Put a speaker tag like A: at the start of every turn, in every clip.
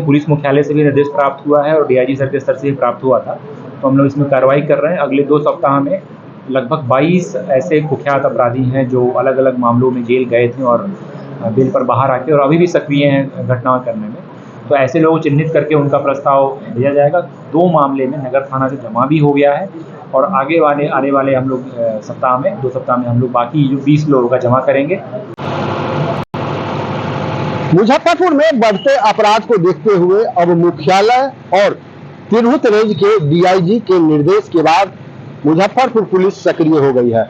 A: Police मुख्यालय से भी निर्देश प्राप्त हुआ है और डीआईजी सर के स्तर से भी प्राप्त हुआ था, तो हम लोग इसमें कार्रवाई कर रहे हैं। अगले 2 सप्ताह में लगभग 22 ऐसे कुख्यात अपराधी हैं जो अलग अलग मामलों में जेल गए थे और बेल पर बाहर आके और अभी भी सक्रिय हैं घटना करने में। तो ऐसे लोगों को चिन्हित करके उनका प्रस्ताव भेजा जाएगा। 2 मामले में नगर थाना से जमा भी हो गया है और आने वाले हम लोग 2 सप्ताह में हम लोग बाकी जो 20 लोगों का जमा करेंगे।
B: मुजफ्फरपुर में बढ़ते अपराध को देखते हुए अब मुख्यालय और तिरहुत रेंज के डीआईजी के निर्देश के बाद मुजफ्फरपुर पुलिस सक्रिय हो गई है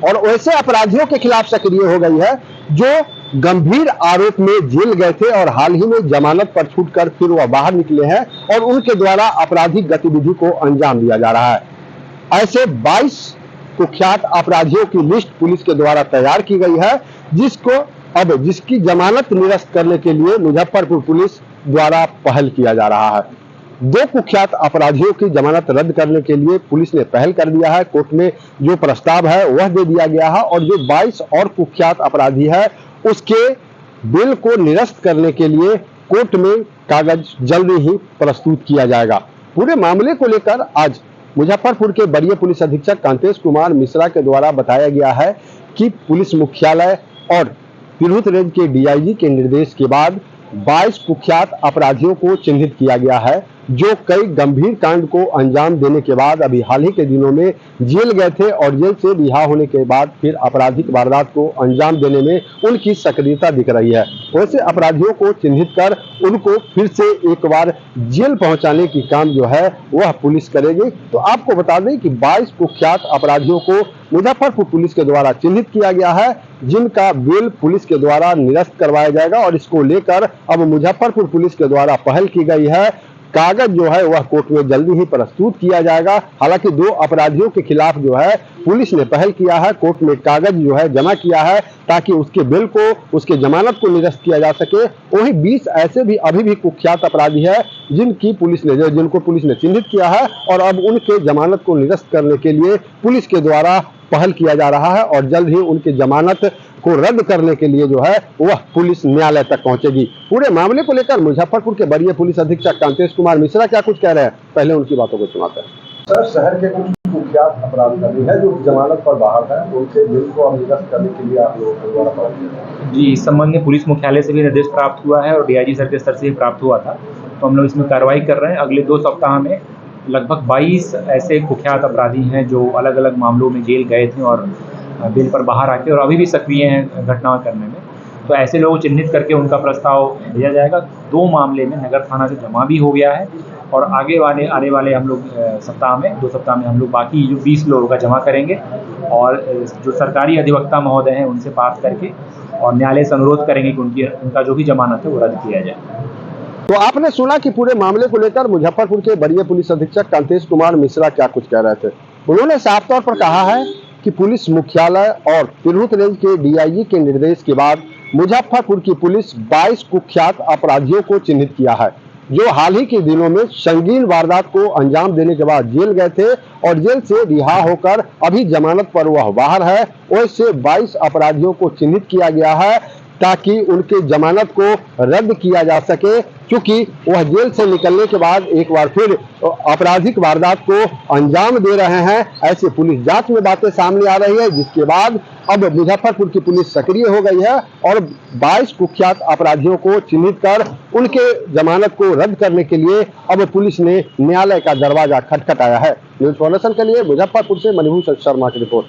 B: और वैसे अपराधियों के खिलाफ सक्रिय हो गई है जो गंभीर आरोप में जेल गए थे और हाल ही में जमानत पर छूटकर फिर वह बाहर निकले हैं और उनके द्वारा आपराधिक गतिविधि को अंजाम दिया जा रहा है। ऐसे 22 कुख्यात अपराधियों की लिस्ट पुलिस के द्वारा तैयार की गई है, जिसकी जमानत निरस्त करने के लिए मुजफ्फरपुर पुलिस द्वारा पहल किया जा रहा है। 2 कुख्यात अपराधियों की जमानत रद्द करने के लिए पुलिस ने पहल कर दिया है। कोर्ट में जो प्रस्ताव है वह दे दिया गया है और जो 22 और कुख्यात अपराधी है उसके बिल को निरस्त करने के लिए कोर्ट में कागज जल्दी ही प्रस्तुत किया जाएगा। पूरे मामले को लेकर आज मुजफ्फरपुर के वरीय पुलिस अधीक्षक कांतेश कुमार मिश्रा के द्वारा बताया गया है कि पुलिस मुख्यालय और तिरहुत रेंज के डीआईजी के निर्देश के बाद 22 कुख्यात अपराधियों को चिन्हित किया गया है जो कई गंभीर कांड को अंजाम देने के बाद अभी हाल ही के दिनों में जेल गए थे और जेल से रिहा होने के बाद फिर आपराधिक वारदात को अंजाम देने में उनकी सक्रियता दिख रही है। वैसे अपराधियों को चिन्हित कर उनको फिर से एक बार जेल पहुंचाने की काम जो है वह पुलिस करेगी। तो आपको बता दें कि 22 कुख्यात अपराधियों को मुजफ्फरपुर पुलिस के द्वारा चिन्हित किया गया है जिनका बेल पुलिस के द्वारा निरस्त करवाया जाएगा और इसको लेकर अब मुजफ्फरपुर पुलिस के द्वारा पहल की गई है। कागज जो है वह कोर्ट में जल्दी ही प्रस्तुत किया जाएगा। हालांकि 2 अपराधियों के खिलाफ जो है पुलिस ने पहल किया है, कोर्ट में कागज जो है जमा किया है ताकि उसके बिल को, उसके जमानत को निरस्त किया जा सके। वहीं 20 ऐसे भी अभी भी कुख्यात अपराधी है जिनको पुलिस ने चिन्हित किया है और अब उनके जमानत को निरस्त करने के लिए पुलिस के द्वारा पहल किया जा रहा है और जल्द ही उनकी जमानत को रद्द करने के लिए जो है वह पुलिस न्यायालय तक पहुंचेगी। पूरे मामले को लेकर मुजफ्फरपुर के वरीय पुलिस अधीक्षक कांतेश कुमार मिश्रा क्या कुछ कह रहे हैं, पहले उनकी बातों को सुनाते हैं।
C: सर, शहर के कुछ कुख्यात अपराधी है जो जमानत पर बाहर है, उनके बिल को निरस्त करने के लिए आप लोगों के द्वारा पहल किया
A: जी, इस संबंध में पुलिस मुख्यालय से भी निर्देश प्राप्त हुआ है और डीआईजी सर के स्तर से भी प्राप्त हुआ था, तो हम लोग इसमें कार्रवाई कर रहे हैं। अगले 2 सप्ताह में लगभग 22 ऐसे कुख्यात अपराधी हैं जो अलग अलग मामलों में जेल गए थे और बेल पर बाहर आके और अभी भी सक्रिय हैं घटना करने में। तो ऐसे लोगों को चिन्हित करके उनका प्रस्ताव भेजा जाएगा। 2 मामले में नगर थाना से जमा भी हो गया है और आने वाले हम लोग 2 सप्ताह में हम लोग बाकी जो 20 लोगों का जमा करेंगे और जो सरकारी अधिवक्ता महोदय हैं उनसे बात करके और न्यायालय से अनुरोध करेंगे कि उनका जो भी जमानत है वो रद्द किया जाए।
B: तो आपने सुना कि पूरे मामले को लेकर मुजफ्फरपुर के वरीय पुलिस अधीक्षक कांतेश कुमार मिश्रा क्या कुछ कह रहे थे। उन्होंने साफ तौर पर कहा है कि पुलिस मुख्यालय और तिरहुत रेंज के डीआईजी के निर्देश के बाद मुजफ्फरपुर की पुलिस 22 कुख्यात अपराधियों को चिन्हित किया है जो हाल ही के दिनों में संगीन वारदात को अंजाम देने के बाद जेल गए थे और जेल से रिहा होकर अभी जमानत पर वह बाहर है। वैसे 22 अपराधियों को चिन्हित किया गया है ताकि उनके जमानत को रद्द किया जा सके, क्योंकि वह जेल से निकलने के बाद एक बार फिर आपराधिक वारदात को अंजाम दे रहे हैं। ऐसे पुलिस जांच में बातें सामने आ रही है जिसके बाद अब मुजफ्फरपुर की पुलिस सक्रिय हो गई है और 22 कुख्यात अपराधियों को चिन्हित कर उनके जमानत को रद्द करने के लिए अब पुलिस ने न्यायालय का दरवाजा खटखटाया है। न्यूज़ फाउंडेशन के लिए मुजफ्फरपुर से मणिभूषण शर्मा की रिपोर्ट।